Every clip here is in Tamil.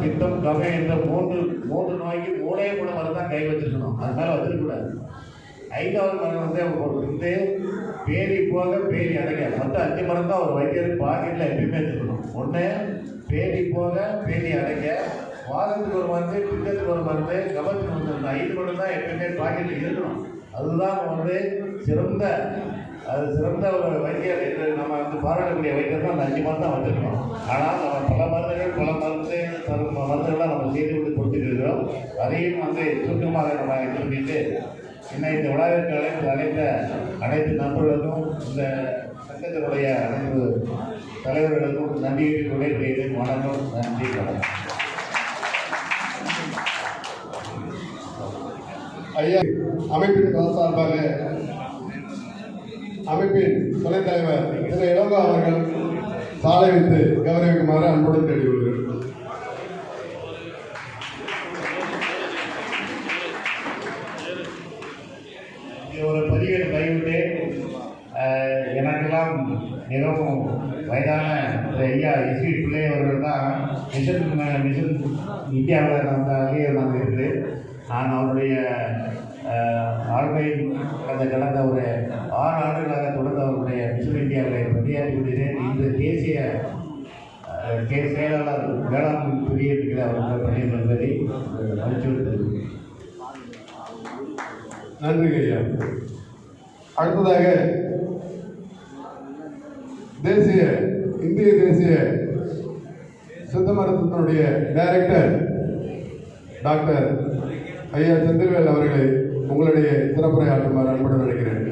பித்தம் கவை என்ற மூன்று நோய்க்கு மூணே மருந்து தான் கை வச்சிருக்கணும். அது மேலே வச்சிருக்கக்கூடாது. 5வது மருந்து வந்து பேரி போக பேரி அடைக்க, மொத்தம் 5 மருந்து தான் ஒரு வைத்தியர் பாக்கெட்டில் எப்பயுமே வச்சுக்கணும். ஒன்று பேரி போக பேரி அடைக்க, வாதத்துக்கு ஒரு மருந்து, பித்தத்துக்கு ஒரு மருந்து, கபத்துக்கு மருந்து. இந்த 5 மருந்து தான் எப்பயுமே பாக்கெட்டில் இருக்கணும். அதுதான் வந்து சிறந்த ஒரு வைத்தியர் என்று நம்ம வந்து பாராட்டக்கூடிய வைத்தியர் தான் அந்த 5 மருந்து தான் வச்சுருக்கணும். ஆனால் நம்ம பல மருந்துகள்லாம் நம்ம செய்து கொண்டு கொடுத்துருக்கிறோம். அதையும் வந்து சுருக்கமாக நம்ம சொல்லிட்டு இன்னும் இந்த விழாவிற்கு அழைத்த அனைத்து நண்பர்களுக்கும் இந்த சங்கத்தினுடைய அனைத்து தலைவர்களுக்கும் நன்றியை விடைபெறுகிறேன். வணக்கம். நன்றி. வணக்கம். ஐயா, அமைப்பின் சார்பாக அமைப்பின் துணைத் தலைவர் திரு இளங்கோ அவர்கள் சாலை வைத்து கௌரவிக்குமாறு அன்புடன் கேட்டுக்கொள்கிறேன். ஒரு பதிவேடு கைவிட்டு எனக்கெல்லாம் மிகவும் வயதான ஐயா எஸ்வி பிள்ளை அவர்கள் தான் மிஷன் இந்தியாவில் நாங்கள் இருக்குது. நான் அவருடைய ஆழ்மையில் கடந்த ஒரு 6 ஆண்டுகளாக தொடர்ந்து அவருடைய மிஷன் இந்தியாவில் பணியாற்றி கொண்டிருக்கிறேன். இன்று தேசிய செயலாளர் வேளாண் பிரிவிற்கு அவர்கள் பணியாற்றுவதை மகிழ்ச்சியோடு. நன்றி ஐயா. அடுத்ததாக இந்திய தேசிய சித்த மருத்துவத்தினுடைய டைரக்டர் டாக்டர் ஐயா செந்தில்வேல் அவர்களை உங்களுடைய சிறப்புரையாற்றுமாறு அன்புடன் நினைக்கிறேன்.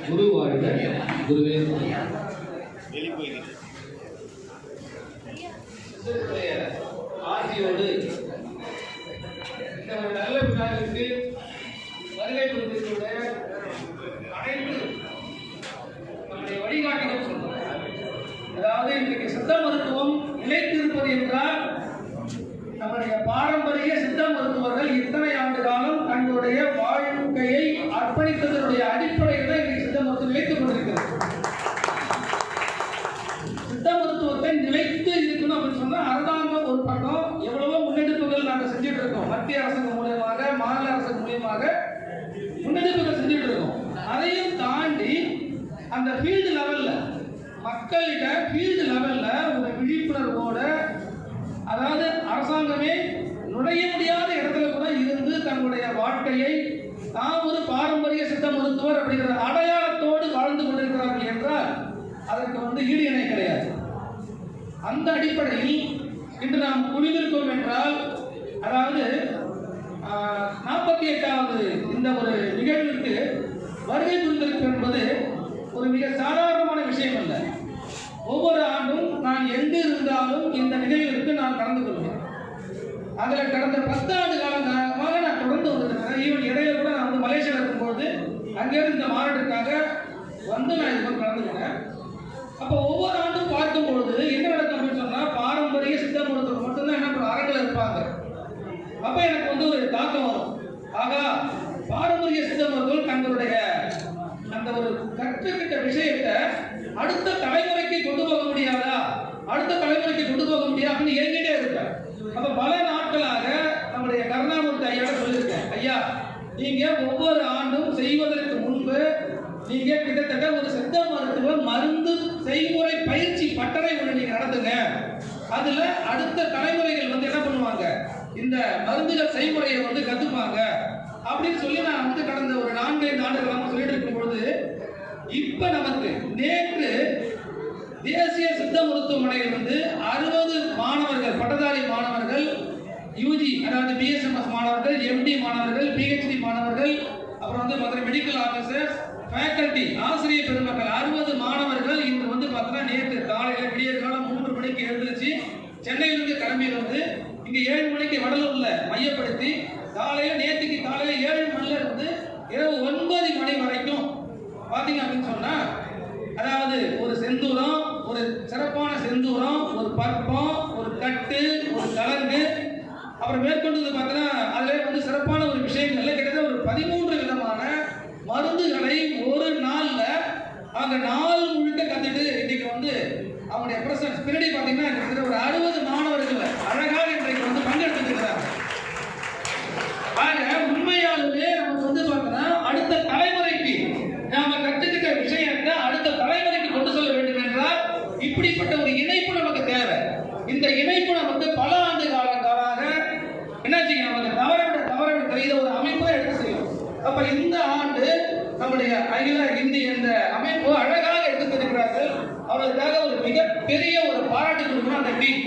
குரு வாழ்க, குருவே ஆசியோடு இந்த ஒரு நல்ல விழாவிற்கு வருகை கொடுத்திருக்கிற அனைத்து நம்முடைய வழிகாட்டிகள் சொல்றோம். அதாவது இன்றைக்கு சித்த மருத்துவம் நிலைத்திருப்பது என்றால் நம்முடைய பாரம்பரிய சித்த மருத்துவர்கள் இத்தனை ஆண்டு காலம் தங்களுடைய வாழ்க்கையை அர்ப்பணித்ததனுடைய அடிப்படையில் தான் இன்றைக்கு சித்த மருத்துவம் நிலைத்துக் கொண்டிருக்கிறது. சித்த மருத்துவத்தை நிலைத்து இருக்கணும் அப்படின்னு சொன்னா அரசாங்கம் ஒரு பக்கம் எவ்வளவோ முன்னெடுப்புகள் நாங்கள் செஞ்சுட்டு இருக்கோம். மத்திய அரசாங்கம் மூலியமாக, மாநில அரசாங்கம் மூலியமாக முன்னெடுப்புகள் செஞ்சுட்டு இருக்கோம். அதையும் தாண்டி அந்த ஃபீல்டு லெவல்ல மக்கள்கிட்ட ஃபீல்டு லெவல்ல ஒரு விழிப்புணர்வோட, அதாவது அரசாங்கமே நுழைய முடியாத இடத்துல கூட இருந்து தன்னுடைய வாழ்க்கையை நாம் ஒரு பாரம்பரிய சித்த மருத்துவர் அப்படிங்கிற அடையாளத்தோடு வாழ்ந்து கொண்டிருக்கிறார்கள் என்றால் அதற்கு வந்து ஈடு இணை கிடையாது. அந்த அடிப்படையில் இன்று நாம் குழுவிருக்கோம் என்றால், அதாவது 48வது இந்த ஒரு நிகழ்விற்கு வருகை புரிந்திருக்கும் என்பது ஒரு மிக சாதாரணமான விஷயம் அல்ல. ஒவ்வொரு ஆண்டும் நான் எங்கு இருந்தாலும் இந்த நிகழ்விற்கு நான் கலந்து கொள்வேன். அதில் கடந்த 10 ஆண்டு காலமாக நான் தொடர்ந்து வந்திருக்கிறேன். ஈவன் இடையில கூட நான் வந்து மலேசியாவில் இருக்கும்போது அங்கேயிருந்து இந்த மாநாட்டுக்காக வந்து நான் இது கலந்துக்கிறேன். அப்போ ஒவ்வொரு ஆண்டும் பார்க்கும்பொழுது என்ன நடக்கும் அப்படின்னு சொன்னால், பாரம்பரிய சித்த மருத்துவம் மட்டும்தான் என்ன பண்ணுற அரங்கில் இருப்பாங்க. அப்போ எனக்கு வந்து ஒரு தாக்கம் வரும். ஆகா, பாரம்பரிய சித்த மருத்துவம் தங்களுடைய அந்த ஒரு கற்றுக்கிட்ட விஷயத்தை அடுத்த தலைமுறைக்கு கொண்டு போக முடியாதா, அடுத்த தலைமுறைக்கு கொண்டு போக முடியாது அப்படின்னு ஏங்கிட்டே இருப்பேன். அப்போ பல நாட்களாக நம்முடைய கருணாமூர்த்தி ஐயா சொல்லியிருக்கேன், ஐயா நீங்க ஒவ்வொரு ஆண்டும் செய்வதற்கு முன்பு நீங்க கிட்டத்தட்ட ஒரு சித்த மருத்துவ மருந்து செய்முறை பயிற்சி பட்டறை ஒன்று நீங்க நடத்துங்க. அதுல அடுத்த தலைமுறைகள் வந்து என்ன பண்ணுவாங்க, இந்த மருந்துகள் செய்முறையை வந்து கத்துப்பாங்க அப்படின்னு சொல்லி நான் வந்து கடந்த ஒரு 4-5 ஆண்டுகளாக சொல்லிட்டு இருக்கும் பொழுது, இப்ப நமக்கு நேற்று தேசிய சித்த மருத்துவமனையில் வந்து 60 மாணவர்கள், பட்டதாரி மாணவர்கள், யூஜி அதாவது பிஎஸ்எம்எஸ் மாணவர்கள், எம்டி மாணவர்கள், பிஹெச்டி மாணவர்கள், அப்புறம் வந்து மதுரை மெடிக்கல் ஆஃபீஸர்ஸ், ஃபேக்கல்டி, ஆசிரியர் பெருமக்கள் 60 மாணவர்கள் இன்று வந்து பார்த்தீங்கன்னா நேற்று காலையில் விடிய காலம் 3 மணிக்கு எழுந்திருச்சு சென்னையிலிருந்து கிளம்பி வந்து இங்கே 7 மணிக்கு வடலூர்ல மையப்படுத்தி நேற்றுக்கு காலையில் 7 மணில இருந்து இரவு 9 மணி வரைக்கும் பாத்தீங்க அப்படின்னு சொன்னா, அதாவது ஒரு செந்தூரம், ஒரு சிறப்பான செந்தூரம், ஒரு பற்பம், ஒரு கட்டு, ஒரு கலங்கு, அப்புறம் மேற்கொண்டு பார்த்தீங்கன்னா அதிலே வந்து சிறப்பான ஒரு விஷயங்கள்ல கிட்டத்தட்ட ஒரு 13 விதமான மருந்துகளை ஒரு நாள்ல அவங்க நாள் முழுக்க கத்துட்டு இன்னைக்கு வந்து அவங்களுடைய பிரசன்ஸ் பின்னாடி பார்த்தீங்கன்னா கிட்டத்தட்ட ஒரு 60 மாணவர்கள் அழகாக இன்றைக்கு வந்து பங்கெடுத்துட்டு இருக்கிறாங்க. ஆக உண்மையாலுமே நமக்கு வந்து பார்த்தீங்கன்னா அடுத்த தலைமுறைக்கு நாம கற்றுக்கிட்ட விஷயத்தை அடுத்த தலைமுறைக்கு கொண்டு செல்ல வேண்டும் என்றால் இப்படிப்பட்ட ஒரு இணைப்பு நமக்கு தேவை. இந்த இணைப்பு நமக்கு பல ஆண்டு காலங்களாக என்னாச்சு, நமக்கு தவற இதை ஒரு அமைப்பை எடுத்து செய்யும். அப்ப இந்த ஆண்டு நம்முடைய அகில இந்திய இந்த அமைப்பு அழகாக எடுத்து இருக்கிறார்கள். அவர்களுக்காக ஒரு மிகப்பெரிய ஒரு பாராட்டு கொடுக்கணும். அந்த டீம்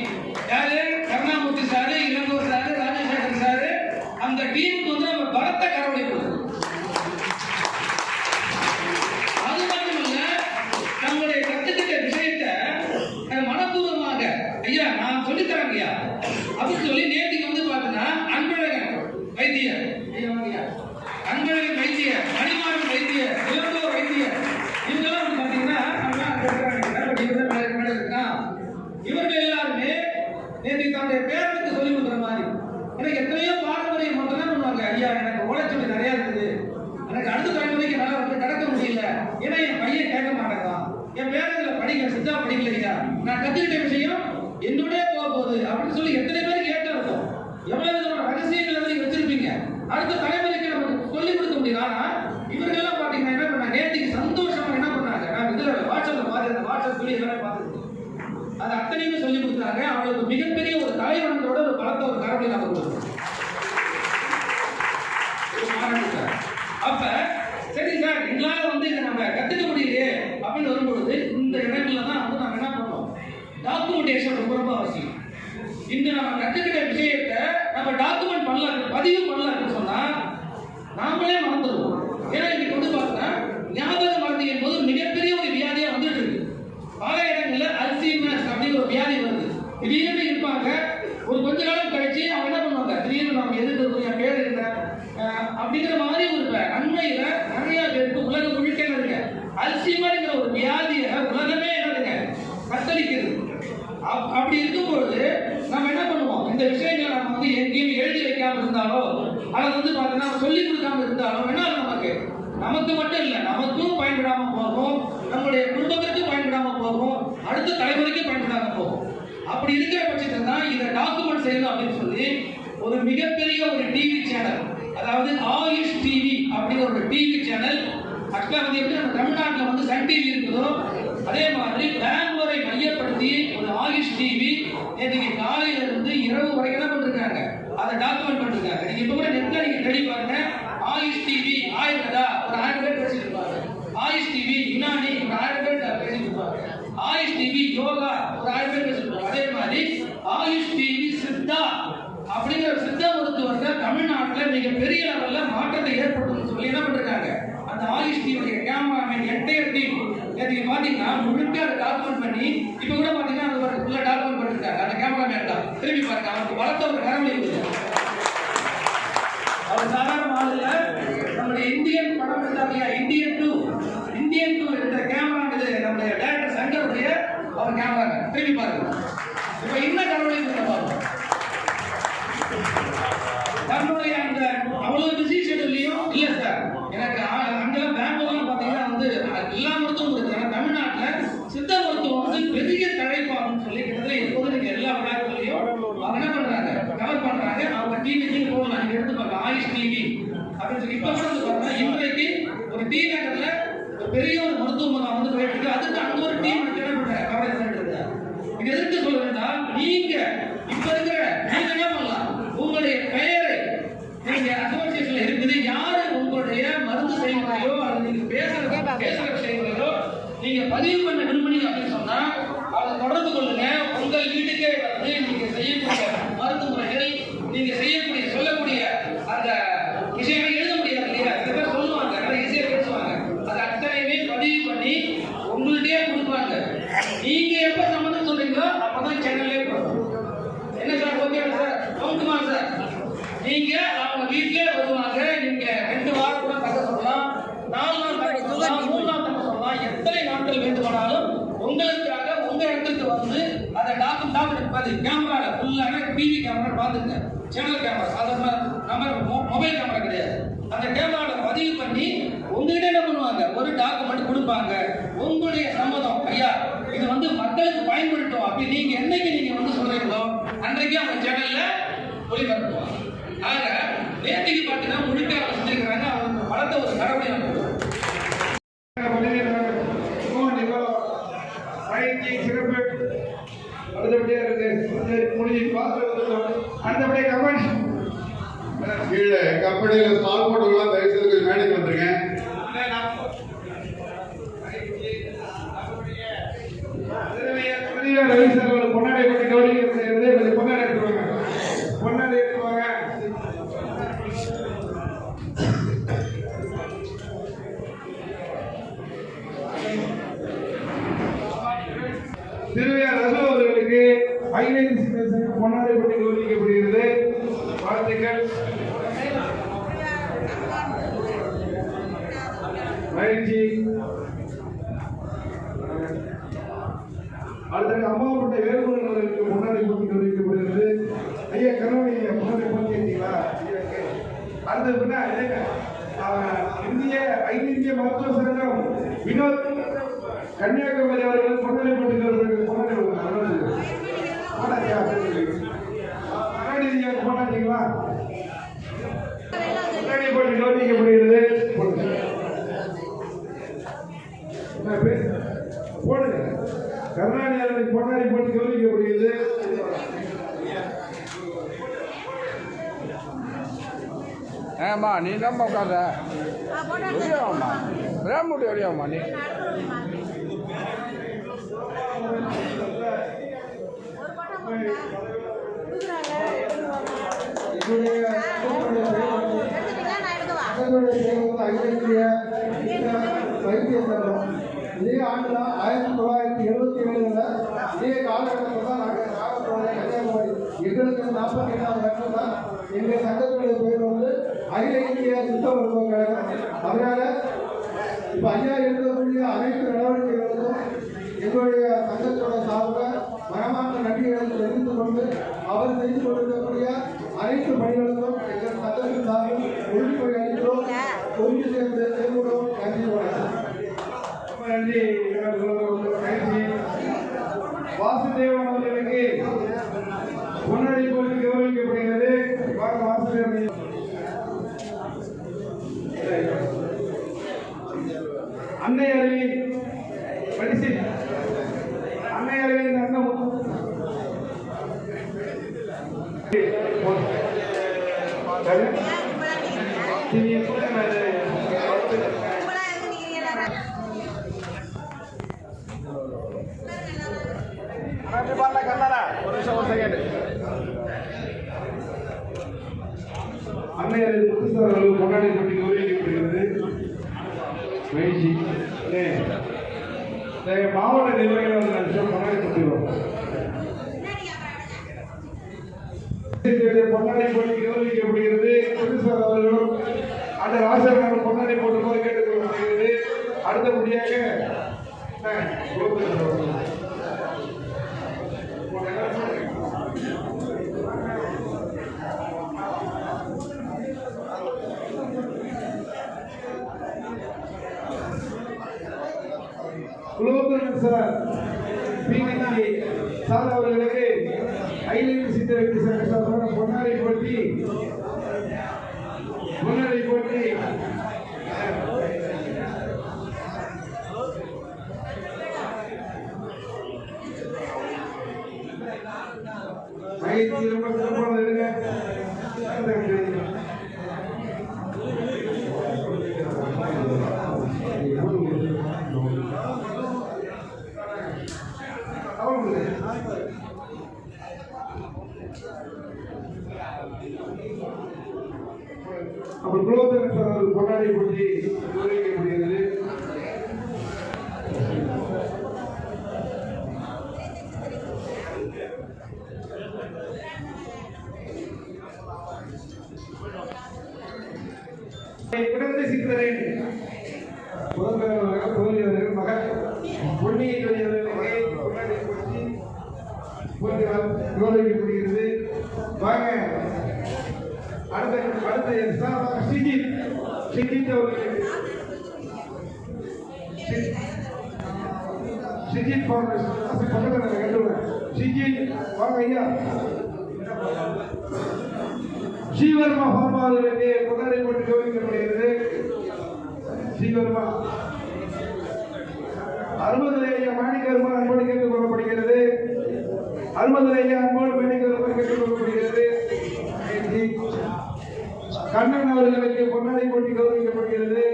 யாரு, Karunamurthy sir, Ilango sir, Rajasekar sir, அந்த டீமுக்கு வந்து நம்ம பலத்த கரவழி கொடுக்கணும். அது மட்டுமல்ல, நம்முடைய கத்துக்கிட்ட விஷயத்தை மனப்பூர்வமாக ஐயா நான் சொல்லித்தரேன் ஐயா அப்படின்னு சொல்லி நேற்றுக்கு வந்து பார்த்தீங்கன்னா அன்பழகன் வைத்தியர், அன்பழகன் வைத்தியர், மணிமாறன் வைத்தியர், இளங்கோ வைத்தியர், இவங்கெல்லாம் வந்து பார்த்தீங்கன்னா இவர்கள் எல்லாருமே நேற்று தன்னுடைய பேரனுக்கு சொல்லி கொடுக்குற மாதிரி எனக்கு எத்தனையோ பாரம்பரியம் மட்டும் தான் பண்ணுவாங்க. ஐயா எனக்கு ஓலைச்சுவடி நிறைய இருக்குது, எனக்கு அடுத்த தலைமுறைக்கு நல்லா வந்து கடக்க முடியல, ஏன்னா என் பையன் கேட்க மாட்டேங்கான், என் பேரங்களை படிக்க சித்தா படிக்கலையா, நான் கத்துக்கிட்ட விஷயம் என்னோட போக போகுது அப்படின்னு சொல்லி எத்தனை பேர் கேட்டு இருக்கும். எவ்வளவு விதமான ரகசியங்களை நீங்க வச்சிருப்பீங்க, அடுத்த தலைமுறைக்கு நமக்கு சொல்லிக் கொடுக்க முடியும். ஆனா இவர்கள் எல்லாம் பாத்தீங்கன்னா என்ன பண்ணாங்க, நேற்றுக்கு சந்தோஷமா என்ன பண்ணாங்க, நான் இதுல வாட்ஸ்அப்ல பார்த்து வாட்ஸ்அப் சொல்லி எல்லாமே பார்த்துருக்கேன், அது அத்தனையுமே சொல்லி கொடுத்தாங்க. அவங்களுக்கு மிகப்பெரிய ஒரு தலைவனத்தோட ஒரு பலத்த ஒரு கரவழி நம்ம கொடுக்கணும். அப்ப சரி சார் எங்களால வந்து இதை நம்ம கத்துக்க முடியலையே அப்படின்னு வரும்பொழுது இந்த இடங்கள்ல தான் வந்து நம்ம என்ன பண்ணோம், டாக்குமெண்டேஷன் ரொம்ப ரொம்ப அவசியம். இந்த நம்ம கத்துக்கிட்ட விஷயத்தை நம்ம டாக்குமெண்ட் பண்ணலாம், பதிவு பண்ணலாம்னு சொன்னா நாமளே மறந்துடுவோம். ஏன்னா இன்னைக்கு வந்து பார்த்தா ஞாபக மறதி என்பது மிகப்பெரிய ஒரு வியாதியா வந்துட்டு இருக்கு. பல இடங்கள்ல அல்சீமர்ஸ் அப்படின்னு ஒரு வியாதி வருது. திடீர்னு இருப்பாங்க, ஒரு கொஞ்ச காலம் கழிச்சு அவங்க என்ன பண்ணுவாங்க, திடீர்னு நம்ம எதுக்கு என் பேர் என்ன அப்படிங்கிற மாதிரி ஒரு நன்மையில நிறைய பேருக்கு உலகம் முழுக்க இருக்கு அல்சீமர்ங்கிற ஒரு வியாதியை உலகமே என்னதுங்க கத்தளிக்கிறது. அப்படி இருக்கும்பொழுது நம்ம என்ன பண்ணுவோம், இந்த விஷயங்களை நம்ம வந்து எங்கேயும் எழுதி வைக்காம இருந்தாலோ அதை வந்து பார்த்தீங்கன்னா சொல்லிக் கொடுக்காம இருந்தாலும் என்ன நமக்கு மட்டும் இல்லை, நமக்கும் பயன்படாம போகும், நம்முடைய குடும்பத்திற்கும் பயன்படாம போகும், அடுத்த தலைமுறைக்கு பயன்படாம போகும். அப்படி இருக்கிற பட்சத்தில் தான் இதை டாக்குமெண்ட் செய்யணும் அப்படின்னு சொல்லி ஒரு மிகப்பெரிய ஒரு டிவி சேனல், அதாவது ஆயுஷ் டிவி அப்படிங்கிற ஒரு டிவி சேனல். ஆக்சுவலா வந்து எப்படி நம்ம தமிழ்நாட்டில் வந்து சன் டிவி இருக்குதோ அதே மாதிரி பெங்களூரை மையப்படுத்தி ஒரு ஆயுஷ் டிவி நேற்றுக்கு காலையில இருந்து இரவு வரைக்கும் என்ன பண்ணிருக்காங்க, அதை டாக்குமெண்ட் பண்ணிருக்காங்க. நீங்க இப்ப கூட நெட்ல நீங்க தேடி பாருங்க, ஆயுஷ் டிவி ஆயுர்வேதா ஒரு 1000 பேர் பேசிட்டு இருப்பாங்க, ஆயுஷ் டிவி யுனானி ஒரு 1000 பேர் பேசிட்டு இருப்பாங்க, ஆயுஷ் டிவி யோகா ஒரு 1000 பேர் பேசிட்டு இருப்பாங்க. அதே மாதிரி ஆயுஷ் டிவி சித்தா அப்படிங்கிற சித்த மருத்துவத்தை தமிழ்நாட்டில் மிக பெரிய லெவல்ல மாற்றத்தை ஏற்படுத்தும் சொல்லி என்ன பண்ணிருக்காங்க, அந்த ஆயுஷ் டிவியுடைய கேமராமேன் என்டையர் டீம் நேற்று பாத்தீங்கன்னா முழுக்க அதை டாக்குமெண்ட் பண்ணி இப்ப கூட பாத்தீங்கன்னா அது ஃபுல்லா டாக்குமெண்ட் பண்ணிருக்காங்க. அந்த கேமராமேன் தான் திரும்பி பாருங்க, அவருக்கு வளர்த்த ஒரு கரவழி இருக்குது. அவர் சாதாரண ஆளுல நம்முடைய இந்தியன் படம் எடுத்தாங்க, இந்தியன் டூ என்ற கேமரா நம்முடைய டைரக்டர் சங்கருடைய அவர் கேமராமேன் திரும்பி பாருங்க. இப்ப என்ன கரவழி பாருங்க, தன்னுடைய அந்த அவ்வளவு பிஸி ஷெட்யூல்லையும் இல்ல சார் எனக்கு அங்கெல்லாம் பெங்களூர்லாம் பாத்தீங்கன்னா வந்து எல்லா மருத்துவம் இருக்கு, தமிழ்நாட்டில் சித்த மருத்துவம் வந்து பெரிய தழைப்பான்னு சொல்லி கிட்டத்தட்ட எப்போது நீங்க எல்லா விளையாட்டுகளையும் அவங்க என்ன பண்றாங்க கவர் பண்றாங்க. அவங்க டிவி போகலாம், நீங்க எடுத்து பாருங்க ஆயுஷ் டிவி அப்படின்னு சொல்லி இப்ப கூட வந்து பாருங்க, இன்றைக்கு ஒரு டி நகர்ல ஒரு பெரிய ஒரு மருத்துவமனை வந்து போயிட்டு அதுக்கு அங்க ஒரு டீம் என்ன பண்றாங்க கவரேஜ் பண்ணிட்டு இருக்காங்க. இது எதுக்கு சொல்றேன்னா நீங்க இப்ப இருக்கிற நீங்க என்ன பண்ணலாம், உங்களுடைய பெயரை நீங்க அசோசியேஷன்ல இருக்குது, யாரு உங்களுடைய மருந்து செய்முறையோ அல்லது நீங்க பேசுற விஷயங்களையோ நீங்க பதிவு பண்ண விரும்புனீங்க அப்படின்னு சொன்னா அதை தொடர்பு கொள்ளுங்க. உங்கள் வீட்டுக்கே வந்து நீங்க செய்யக்கூடிய மருந்து முறைகள், நீங்க செய்யக்கூடிய சொல்லக்கூடிய அந்த விஷயங்கள் எழுத முடியாது இல்லையா, சில பேர் சொல்லுவாங்க நல்லா ஈஸியா பேசுவாங்க, அது அத்தனையுமே பதிவு பண்ணி உங்கள்கிட்டயே கொடுப்பாங்க. நீங்க எப்ப சம்மந்தம் சொல்றீங்களோ அப்பதான் சேனல்லே போகும். என்ன சார் ஓகே சார் கவுண்டுமா சார், நீங்க அவங்க வீட்டிலே வருவாங்க, நீங்க 2 வாரம் கூட தக்க சொல்லலாம், 4 நாள் தக்க சொல்லலாம், 3 நாள் வந்து அதை டாக்குமெண்ட் பார்த்து கேமரால ஃபுல்லாக டிவி கேமரா பார்த்துங்க, சேனல் கேமரா, அது நம்ம மொபைல் கேமரா கிடையாது. அந்த கேமராவில் பதிவு பண்ணி உங்ககிட்ட என்ன பண்ணுவாங்க, ஒரு டாக்குமெண்ட் கொடுப்பாங்க. உங்களுடைய சம்மதம், ஐயா இது வந்து மக்களுக்கு பயன்படுத்தும் அப்படி நீங்க என்னைக்கு நீங்க வந்து சொல்றீங்களோ அன்றைக்கே அவங்க சேனல்ல ஒளிபரப்புவாங்க. ஆக நேற்றுக்கு பார்த்தீங்கன்னா முழுக்க அவங்க செஞ்சிருக்கிறாங்க. அவங்க வளர்த்த ஒரு கடவுளை சிறப்பு அடுத்தபடியா இருக்கு முடிஞ்சு அடுத்தபடியா கமெண்ட் கீழே கம்பெனியில ஸ்டால் போட்டவங்களாம் தயவு செய்து கொஞ்சம் மேடைக்கு வந்துருங்க. ரவி சார் ஒரு பொன்னாடை பற்றி கவனிக்கிறது கொஞ்சம் பொன்னாடை எடுத்துவாங்க, பொன்னாடை எடுத்துவாங்க. திருவையார் ரகு அவர்களுக்கு ஐநூறு பொன்னாடை பற்றி கவனிக்கப்படுகிறது. வாழ்த்துக்கள். மகிழ்ச்சி. அடுத்த அம்மாவுடைய வேறுபாடு அவர்களுக்கு முன்னாடி போட்டி கவனிக்கப்படுகிறது. ஐயா கருணை முன்னாடி போட்டிங்களா? அடுத்தது பின்னா இந்திய அகில இந்திய மருத்துவ சங்கம் வினோத் கன்னியாகுமரி அவர்கள் பொன்னாடி போட்டி போனாங்களா? முன்னாடி போட்டி கவனிக்கப்படுகிறது. போடுங்க. கருணாநிதி பொன்னாடி போட்டி கவனிக்கப்படுகிறது. ஏம்மா நீ தான் உட்காந்த வெளியாம்மா விராமுடி வெளியாம்மா நீ இதே ஆண்டுல 1977 இதே காலகட்டத்தில் தான் நாங்கள் நாகர்கோவில் கன்னியாகுமரி எங்களுக்கு 47வது வருஷம் தான் எங்கள் சங்கத்துடைய பேர் வந்து அகில இந்திய சித்த மருத்துவ கழகம். அதனால இப்போ ஐயா இருக்கக்கூடிய அனைத்து நடவடிக்கைகளுக்கும் எங்களுடைய சங்கத்தோட சார்பில் மனமார்ந்த நன்றிகளை தெரிவித்துக் கொண்டு அவர் செய்து கொண்டிருக்கக்கூடிய அனைத்து பணிகளுக்கும் எங்கள் சங்கத்தின் சார்பில் உறுதிமொழி அளிக்கிறோம். ஒன்று சேர்ந்து செயல்படுவோம். நன்றி, வணக்கம். நன்றி. வாசுதேவன் அவர்களுக்கு பொன்னாடை போட்டி கௌரவிக்கப்படுகிறது. வாசுதேவன் அன்னை அருவி படிச்சு அன்னை அருவி அண்ணன் அன்னையர் புதுசார்கள் கொண்டாடி பற்றி கௌரவிக்கப்படுகிறது. மகிழ்ச்சி. மாவட்ட நிர்வாகிகள் கொண்டாடி பட்டுவோம். பொன்னாடை போட்டி கௌரவிக்கப்படுகிறது. புதுசார் அவர்களும் அந்த ராசர்கள் பொன்னாடை போட்டுமாறு கேட்டுக்கொள்ளப்படுகிறது. அடுத்தபடியாக குலோபரன் சார் பிஎன்ஜி சார் அவர்களுக்கு ஐலேந்து சித்தரைக்கு சங்க பொன்னாடை போட்டி மகிழ்ச்சி. ரொம்ப சிறப்பான இருங்க. அப்புறம் குலோபரன் சார் பொன்னாடை போட்டி கௌரவிக்கப்படுகிறது. கிடந்த சித்தரின் முதல்வர்கள் மகன் பொன்னியின் பொன்னாடை போட்டி போட்டு கௌரவிக்கப்படுகிறது. வாங்க அடுத்த சிஜித் அவர்களுக்கு சிஜித் பக்கத்தில் சிஜித் வாங்க ஐயா. ஸ்ரீவர்மா ஃபார்மாவிற்கு கொண்டாடி போட்டு கௌரவிக்கப்படுகிறது. ஸ்ரீவர்மா அருமதுரை ஐயா மாணிக்கருமா அன்போடு கேட்டுக் கொள்ளப்படுகிறது. அருமதுரை ஐயா அன்போடு மாணிக்கருமா கேட்டுக் கொள்ளப்படுகிறது. கண்ணன் அவர்களுக்கு பொன்னாடை போட்டி கௌரவிக்கப்படுகிறது.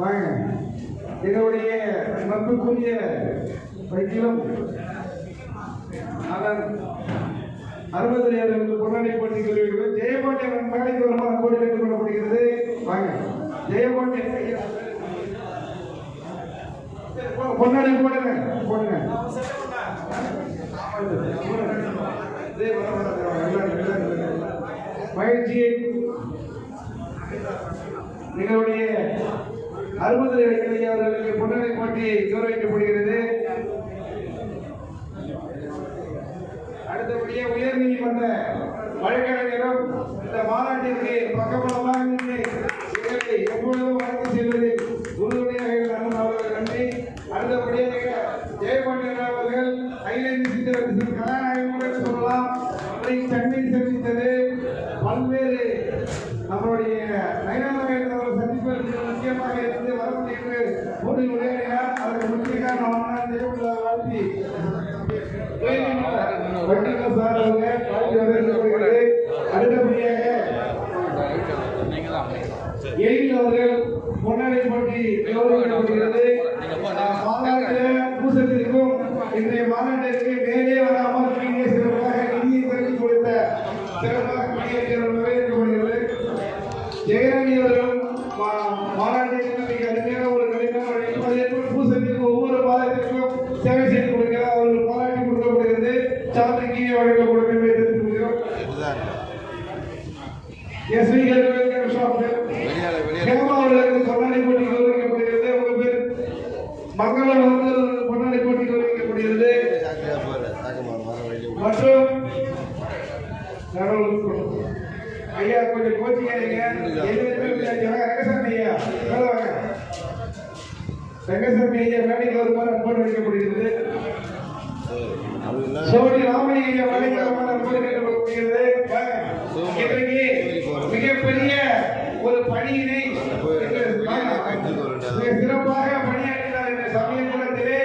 வாங்க என்னுடைய நட்புக்குரிய வைத்தியம் அருமதுரை அவர்களுக்கு பொன்னாடை போட்டி கௌரவிக்கிறது. ஜெயபாண்டியன் மாணிக்கருமா அன்போடு கேட்டுக் கொள்ளப்படுகிறது. வாங்க ஜெயபாண்டியன் பொன்னாடை போடுங்க. மகிழ்ச்சி எங்களுடைய அருமதுரை வைத்திய அவர்களுக்கு பொன்னாடை போட்டி கௌரவிக்கப்படுகிறது. அடுத்தபடியே உயர் நீதிமன்ற வழக்கறிஞரும் இந்த மாநாட்டிற்கு பக்கபலமாக நின்று எங்களை எப்பொழுதும் வழக்கு செய்வதில் உறுதுணையாக அண்ணன் அவர்கள் நன்றி. அடுத்தபடியாக ஜெயபாண்டியன் அவர்கள் ஐலேந்து சித்தர் கதாநாயகன் சொல்லலாம். சென்னை சந்தித்தது பல்வேறு நம்மளுடைய நயனாரவேந்தன் அவர்கள் சந்திப்பதற்கு முக்கியமாக இருந்து வரக்கூடிய போட்டியில் விளையாடினார். அதற்கு முக்கிய காரணம் வாழ்த்தி அடுத்தபடியாக எழில் அவர்கள் பொன்னாடை போட்டி கௌரவிக்கப்படுகிறது. பூசத்திற்கும் இன்றைய மாநாட்டிற்கு மேலே வராமல் கீழே சிறப்பாக நிதியை திரட்டி கொடுத்த சிறப்பாக வரவேற்கப்படுகிறது. ஜெயராணி அவர்கள் மாநாட்டிற்கு மிக அருமையான ஒரு கடிதம் பூசத்திற்கு ஒவ்வொரு மாதத்திற்கும் சேவை செய்து கொடுக்கிறார். அவர்கள் பாராட்டி கொடுக்கப்படுகிறது. சார்ஜ் கீழே வழங்கப்படும் என்பதை தெரிவித்துக் கொள்கிறோம். அவர்களுக்கு பொன்னாடை போட்டி கௌரவிக்கப்படுகிறது. உங்கள் பேர் மங்களம் வந்து பொன்னாடை போட்டி கௌரவிக்கப்படுகிறது. மற்றும் ஐயா கொஞ்சம் கோச்சிக்காதீங்க. ரங்கசாமி ஐயா ரங்கசாமி ஐயா மேடைக்கு வருமாறு அன்போடு வைக்கப்படுகிறது. சோழி ராமணி ஐயா மேடைக்கு வருமாறு அன்போடு வைக்கப்படுகிறது. இன்றைக்கு மிகப்பெரிய ஒரு பணியினை சிறப்பாக பணியாற்றினார். இந்த சமய குலத்திலே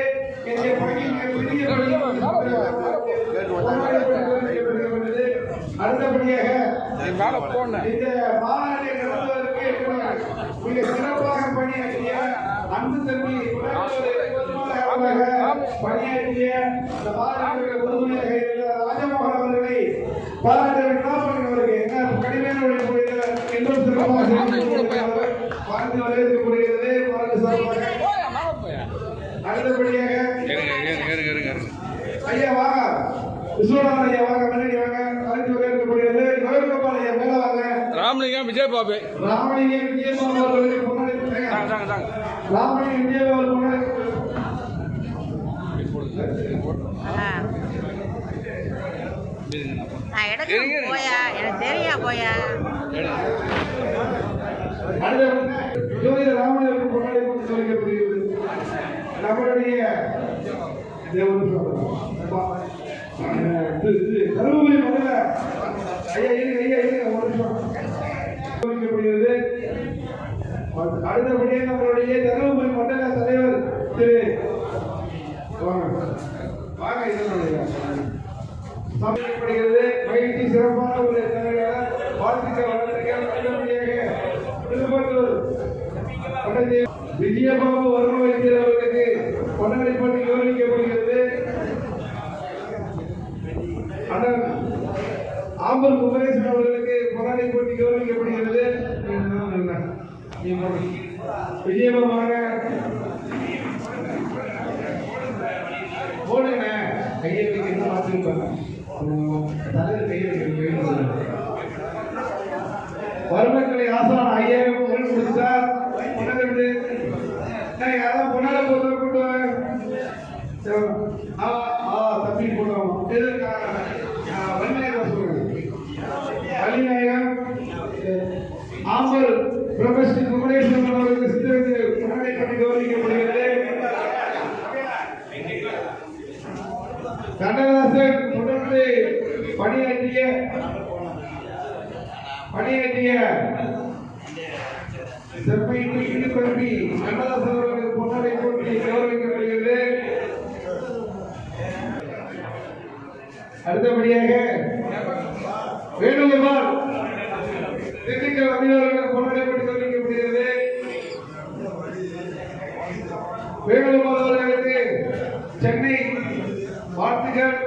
இந்த பணி மிகப்பெரிய அடுத்தபடியாக இந்த மாநாட்டை நடத்துவதற்கு மிக சிறப்பாக பணியாற்றிய அன்பு தம்பி பணியாற்றிய இந்த மாநாட்டிற்கு உறுதுணையாக இருந்த ராஜமோகன் அவர்களை பாராட்ட அவருக்கு என்ன கடுமையான உழைப்பு என்றும் சிறப்பாக வாழ்ந்து வரவேற்கப்படுகிறது. அடுத்தபடியாக ஐயா வாங்க விஸ்வநாதன் ஐயா வாங்க முன்னாடி வாங்க அழைத்து வரவேற்கப்படுகிறது. கோவில்கோபால் ஐயா மேல வாங்க. ராமலிங்கம் விஜயபாபு ராமலிங்கம் விஜயபாபு அவர்களுக்கு முன்னாடி ராமலிங்கம் விஜயபாபு முன்னாடி ராமலிங்கம் முன்னாடி சொல்லிக்கப்படுகிறது. நம்மளுடைய தருமபுரி மண்டல அடுத்தபடியே நம்மளுடைய தருமபுரி மண்டல தலைவர் திரு சமைக்கப்படுகிறது. மகிழ்ச்சி சிறப்பான ஒரு தலைவர் வாழ்த்துக்கள் வளர்த்துக்கள். அடுத்தபடியாக திருப்பத்தூர் விஜயபாபு வருண வைத்தியர் அவர்களுக்கு பொன்னாடை போட்டி கௌரவிக்கப்படுகிறது. அண்ணன் ஆம்பூர் குமரேசன் அவர்களுக்கு பொன்னாடை போட்டி கௌரவிக்கப்படுகிறது. விஜயபாபாக போடுங்க கையெழுத்துக்கு என்ன மாற்றிருப்பாங்க தலைவர் கையெழுத்து வருமக்களை ஆசான 5000 கொடுத்தார். யாராவது பொண்ணால போட்டு கொண்டு வாங்க. தம்பி போடுவோம். வன்மையாக சொல்லுங்க. வலிநாயகம் ஆம்பல் பிரபஸ்ரீ குமரேஸ்வரன் அவர்களுக்கு சித்திரத்தை முன்னாடி பண்ணி கௌரவிக்கப்படுகிறது. கண்ணதாசன் தொடர்ந்து பணியாற்றிய செம்மை ஈடுபடுத்தி கண்ணதாசன் அவர்களுக்கு பொன்னாடை போட்டி கௌரவிக்கப்படுகிறது. அடுத்தபடியாக வேணுகோபால் திண்டுக்கல் அமீனவர்களுக்கு பொன்னாடை போட்டி கௌரவிக்கப்படுகிறது. வேணுகோபால் அவர்களுக்கு சென்னை வாழ்த்துக்கள்.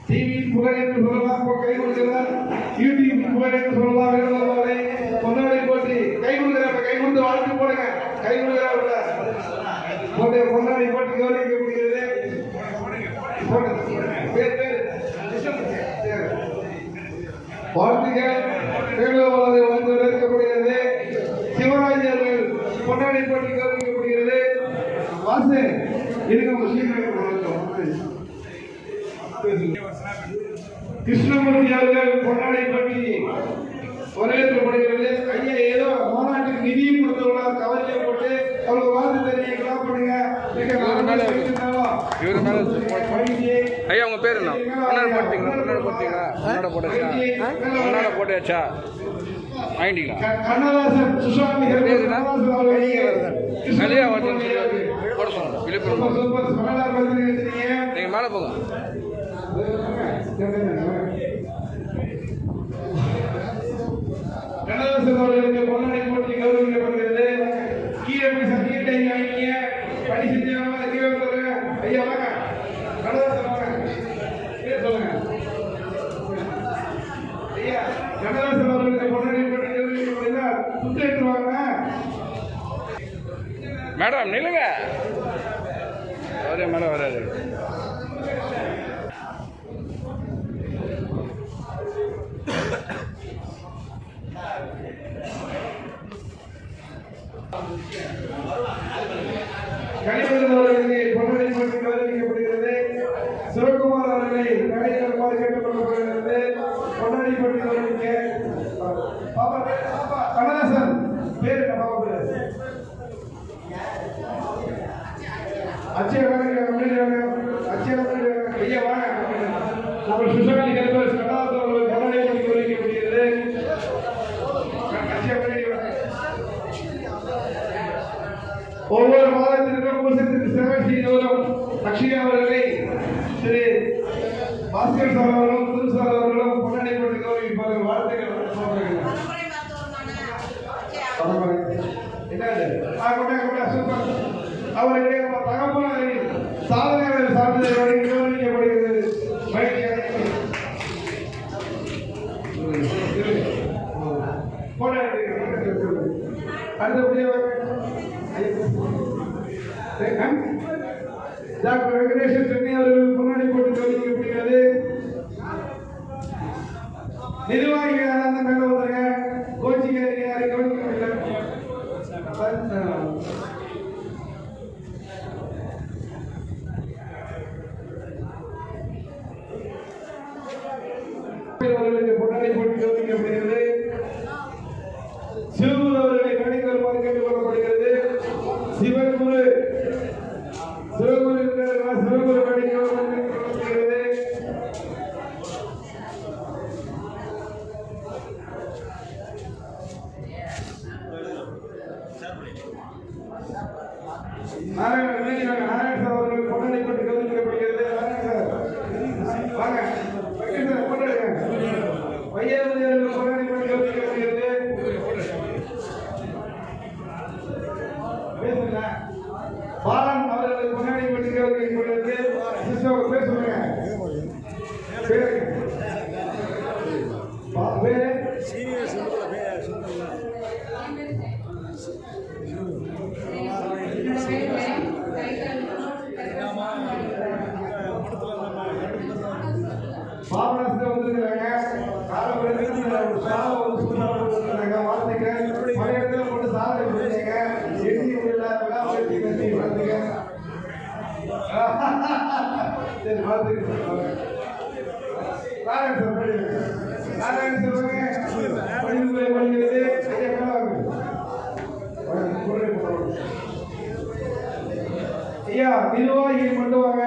டிவி புகழ் என்று சொல்லலாம், கை கொடுக்கிறார். யூடியூப் புகழ் என்று சொல்லலாம். வேணுகோபாலை பொன்னாடை போட்டி கை கொடுக்கிறார். கை கொடுத்து வாழ்த்து போடுங்க. கை கொடுக்கிறார் பொன்னாடை போட்டி கௌரவிக்கப்படுகிறது. வாழ்த்துக்கள். வேணுகோபாலை வாழ்த்து வரவேற்கப்படுகிறது. சிவராஜ் அவர்கள் பொன்னாடை போட்டி கௌரவிக்கப்படுகிறது. வாசு கிருஷ்ணமூர்த்தி அவர்கள் பொன்னாடை பற்றி வரவேற்கப்படுகிறது. ஐயா ஏதோ மாநாட்டுக்கு நிதியும் கொடுத்தவங்களா கவலையை போட்டு அவங்களுக்கு வாழ்த்து தெரிவிக்கலாம் பண்ணுங்க. ஐயா உங்க பேர் என்ன? போட்டாச்சா வாங்கிட்டீங்களா? கண்ணதாசன் சுஷாந்தி நீங்க மேல போங்க. கண்ணதாசன் அவர்களுக்கு பொன்னாடை போட்டி கௌரவிக்கப்படுகிறது. கீழே சீட்டை வாங்கிய பணி செஞ்சவங்க கீழே சொல்லுங்க. ஐயா வாங்க. கண்ணதாசன் வாங்க. சொல்லுங்க ஐயா. கண்ணதாசன் அவர்களுக்கு பொன்னாடை போட்டி கௌரவிக்கப்படுகிறார். சுற்றேற்று வாங்க. மேடம் நில்லுங்க. அவரே மேடம் வராது. கனிமொழி அவர்களுக்கு பொன்னாடை போட்டி கௌரவிக்கப்படுகிறது. சிவகுமார் அவர்களை கடைக்காரமாக கேட்டுக்கொள்ளப்படுகிறது. பொன்னாடை போட்டி கௌரவிக்க கண்ணதாசன் பேரு அச்சய ஐயா வாங்க. நம்ம சுஷாந்தி கருப்பர் கண்ணதாசன் அவர்கள் பொன்னாடை போட்டி கௌரவிக்கப்படுகிறது. ஒவ்வொரு மாதத்திற்கும் பூசத்திற்கு சேவை செய்து வரும் லட்சுமி அவர்களை திரு பாஸ்கர் சார் அவர்களும் புது சார் அவர்களும் பொன்னாடை போட்டி கௌரவிப்பார்கள். வாழ்த்துக்கள். அவருடைய தகப்பனை சாதனையாளர் சான்றிதழ் கௌரவிக்கப்படுகிறது. அடுத்தபடியாக டாக்டர் வெங்கடேஷன் சென்னை அவர்கள் பொன்னாடை போட்டி கௌரவிக்கப்படுகிறது. நிர்வாகிகள் யாராவது மேல வந்துருங்க. கோச்சிக்காரங்க யாரும் கவனிக்க முடியல. அவர்களுக்கு பொன்னாடை போட்டி கௌரவிக்கப்படுகிறது. சிவகுரு அவர்களை கணிக்கு வருமாறு கேட்டுக்கொள்ளப்படுகிறது. சிவகுரு கணிக்கு வருகிறது. நாராயணன் அவர்கள் பொன்னாடை போட்டி கௌரவிக்கப்படுகிறது. வாங்க வையாபதி அவர்கள் பொன்னாடை போட்டி கௌரவிக்கப்படுகிறது. பாலன் அவர்களுக்கு பொன்னாடை போட்டி கௌரவிக்கப்படுகிறது. பேர் சொல்லுங்க. சரி மாதிரி நாராயண சார் படிங்க. நாராயண சார் படிப்புகளை படிக்கிறது ஐயா மேல ஐயா நிர்வாகிகள் மட்டும் வாங்க.